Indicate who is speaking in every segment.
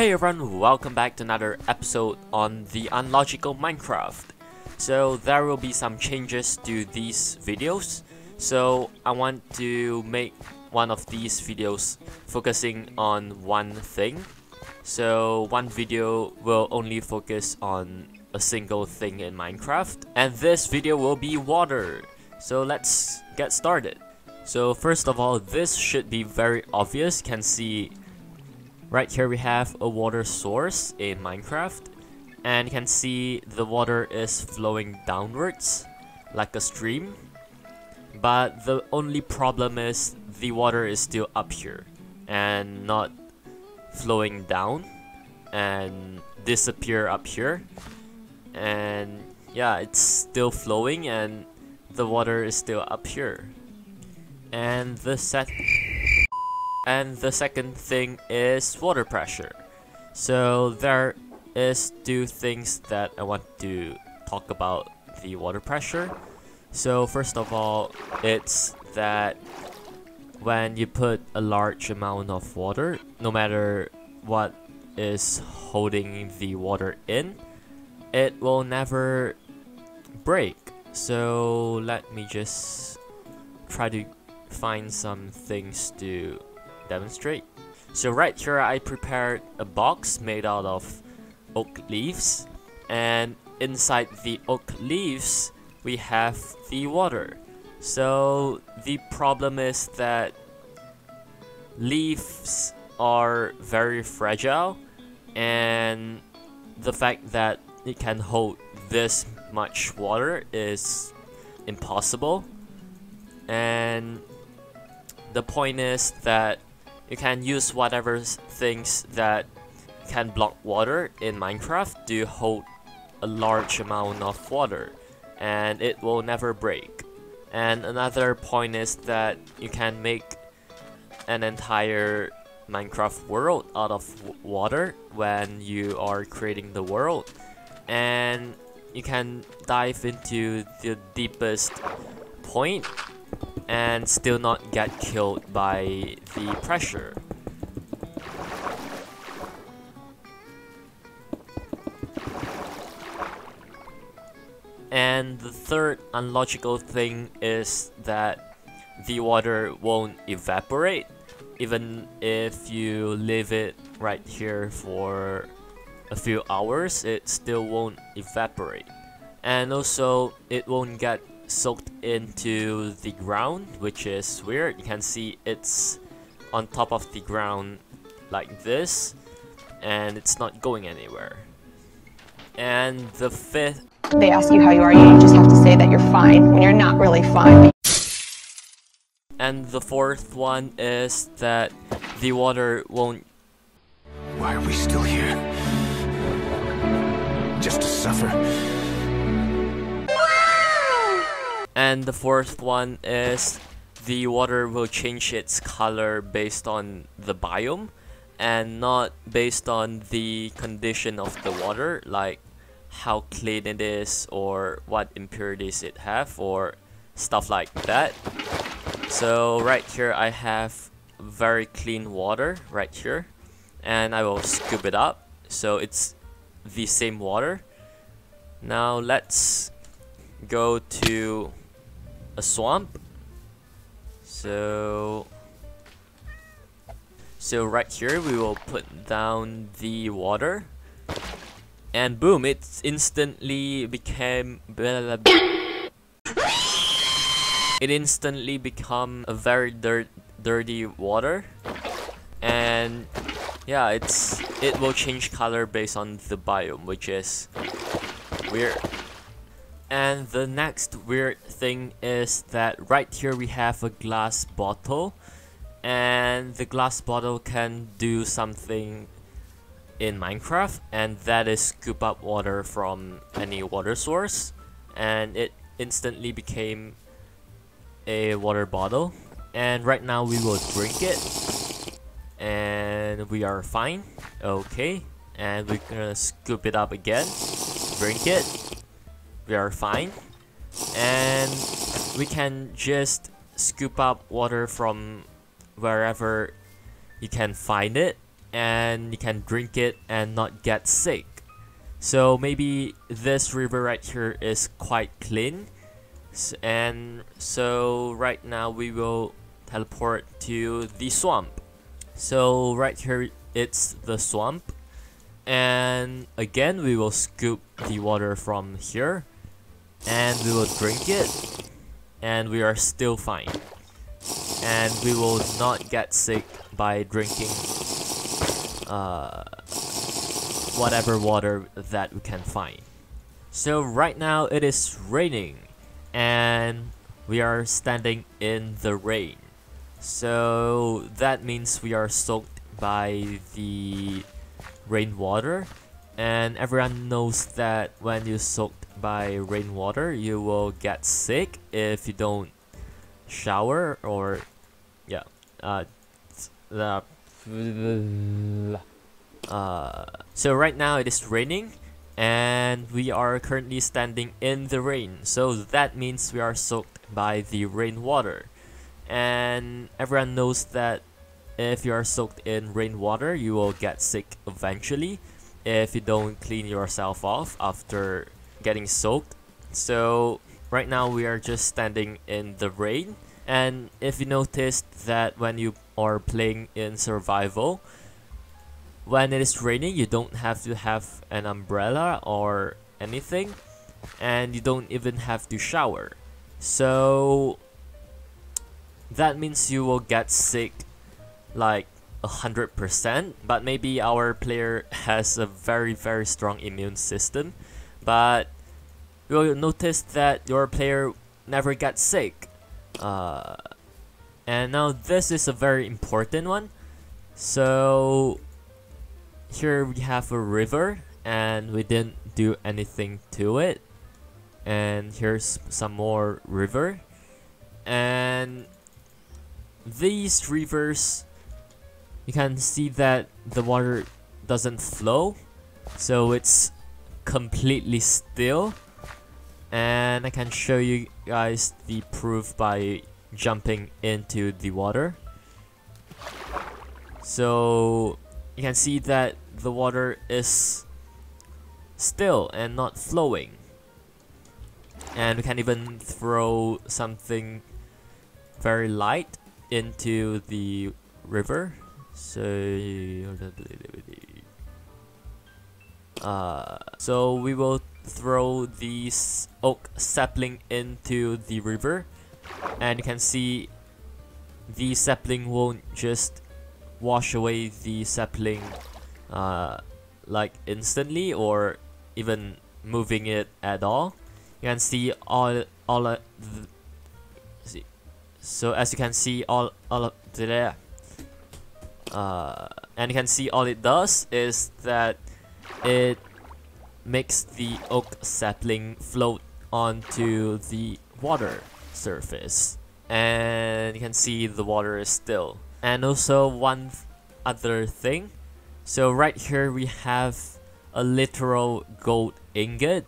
Speaker 1: Hey everyone, welcome back to another episode on the Unlogical Minecraft. So there will be some changes to these videos. So I want to make one of these videos focusing on one thing. So one video will only focus on a single thing in Minecraft. And this video will be water. So let's get started. So first of all, this should be very obvious. You can see right here we have a water source in Minecraft, and you can see the water is flowing downwards like a stream. But the only problem is the water is still up here and not flowing down and disappear up here. And yeah, it's still flowing and the water is still up here. And the second thing is water pressure. So there is two things that I want to talk about the water pressure. So first of all, it's that when you put a large amount of water, no matter what is holding the water in, it will never break. So let me just try to find some things to demonstrate. So right here I prepared a box made out of oak leaves, and inside the oak leaves we have the water. So the problem is that leaves are very fragile, and the fact that it can hold this much water is impossible. And the point is that you can use whatever things that can block water in Minecraft to hold a large amount of water, and it will never break. And another point is that you can make an entire Minecraft world out of water when you are creating the world, and you can dive into the deepest point and still not get killed by the pressure. And the third unlogical thing is that the water won't evaporate even if you leave it right here for a few hours. It still won't evaporate, and also it won't get soaked into the ground, which is weird. You can see it's on top of the ground like this, and it's not going anywhere. And the fifth,
Speaker 2: they ask you how you are, you just have to say that you're fine when you're not really fine.
Speaker 1: And the fourth one is that the water won't.
Speaker 3: Why are we still here? Just to suffer?
Speaker 1: And the fourth one is the water will change its color based on the biome and not based on the condition of the water, like how clean it is or what impurities it have or stuff like that. So right here I have very clean water right here, and I will scoop it up so it's the same water. Now let's go to a swamp. So right here we will put down the water, and boom, it instantly became a very dirty water. And yeah, it will change color based on the biome, which is weird. And the next weird thing is that right here we have a glass bottle, and the glass bottle can do something in Minecraft, and that is scoop up water from any water source, and it instantly became a water bottle. And right now we will drink it, and we are fine. Okay, and we're gonna scoop it up again, drink it. We are fine. And we can just scoop up water from wherever you can find it, and you can drink it and not get sick. So maybe this river right here is quite clean. And so right now we will teleport to the swamp. So right here it's the swamp, and again we will scoop the water from here and we will drink it, and we are still fine, and we will not get sick by drinking whatever water that we can find. So right now it is raining and we are standing in the rain. So that means we are soaked by the rainwater, and everyone knows that when you soaked by rainwater you will get sick if you don't shower or so right now it is raining and we are currently standing in the rain, so that means we are soaked by the rainwater. And everyone knows that if you are soaked in rainwater, you will get sick eventually if you don't clean yourself off after getting soaked. So right now we are just standing in the rain, and if you noticed that when you are playing in survival, when it is raining you don't have to have an umbrella or anything, and you don't even have to shower. So that means you will get sick like 100%, but maybe our player has a very strong immune system, but you will notice that your player never gets sick. And now this is a very important one. So here we have a river and we didn't do anything to it, and here's some more river, and these rivers you can see that the water doesn't flow, so it's completely still. And I can show you guys the proof by jumping into the water. So you can see that the water is still and not flowing, and we can even throw something very light into the river. So we will throw these oak sapling into the river, and you can see the sapling won't just wash away the sapling like instantly or even moving it at all. You can see so as you can see all of there, and you can see all it does is that it makes the oak sapling float onto the water surface, and you can see the water is still. And also one other thing, so right here we have a literal gold ingot,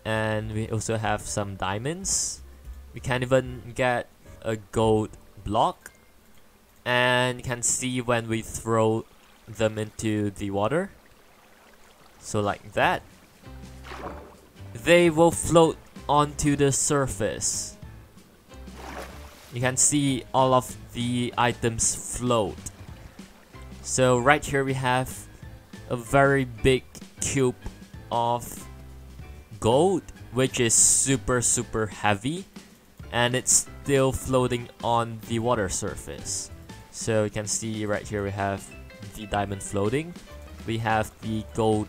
Speaker 1: and we also have some diamonds. We can even get a gold block, and you can see when we throw them into the water, so like that, they will float onto the surface. You can see all of the items float. So right here we have a very big cube of gold, which is super heavy, and it's still floating on the water surface. So you can see right here we have the diamond floating, we have the gold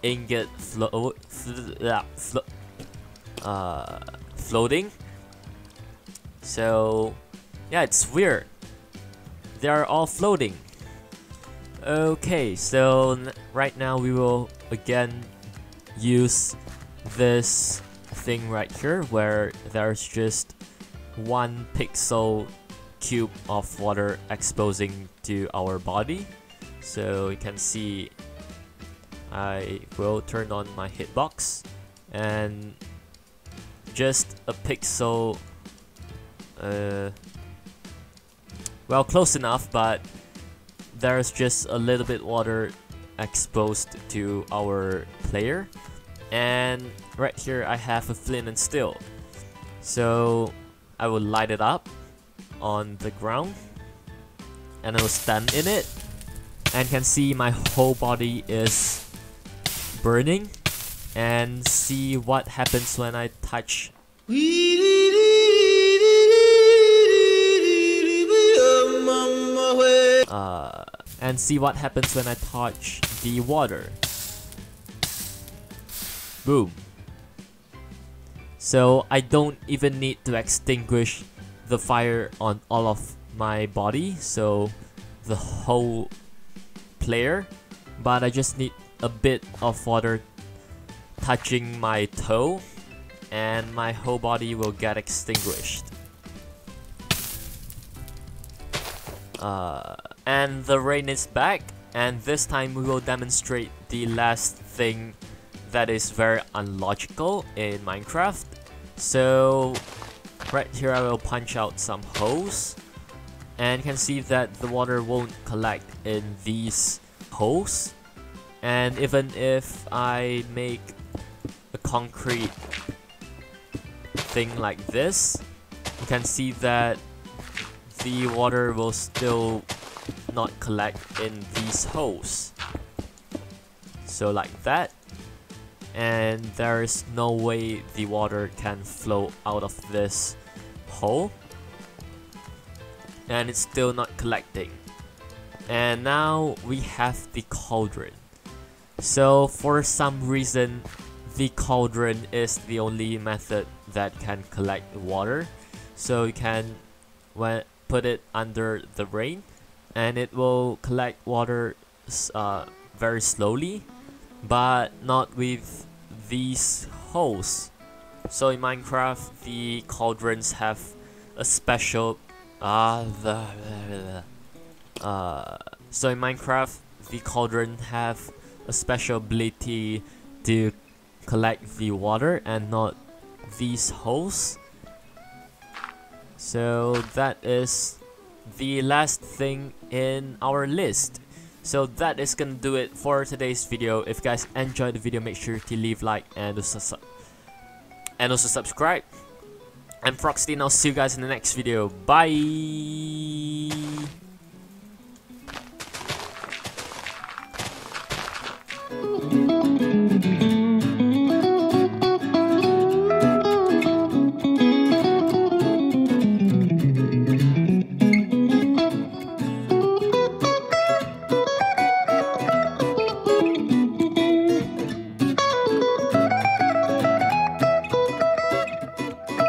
Speaker 1: ingot floating. So yeah, it's weird, they are all floating. Okay, so right now we will again use this thing right here where there's just 1 pixel cube of water exposing to our body. So you can see I will turn on my hitbox, and just a pixel, well, close enough, but there's just a little bit water exposed to our player, and right here I have a flint and steel. So I will light it up on the ground and I will stand in it, and can see my whole body is burning, and see what happens when I touch and see what happens when I touch the water. Boom. So I don't even need to extinguish the fire on all of my body, so the whole player, but I just need a bit of water touching my toe and my whole body will get extinguished. And the rain is back, and this time we will demonstrate the last thing that is very unlogical in Minecraft. So right here I will punch out some holes, and you can see that the water won't collect in these holes. And even if I make a concrete thing like this, you can see that the water will still not collect in these holes. So like that, and there is no way the water can flow out of this hole, and it's still not collecting. And now we have the cauldron. So for some reason the cauldron is the only method that can collect water. So you can put it under the rain and it will collect water very slowly, but not with these holes. So in Minecraft the cauldrons have a special so in Minecraft the cauldron have a special ability to collect the water and not these holes. So that is the last thing in our list. So that is gonna do it for today's video. If you guys enjoyed the video, make sure to leave like and also subscribe. I'm Proxy and I'll see you guys in the next video. Bye.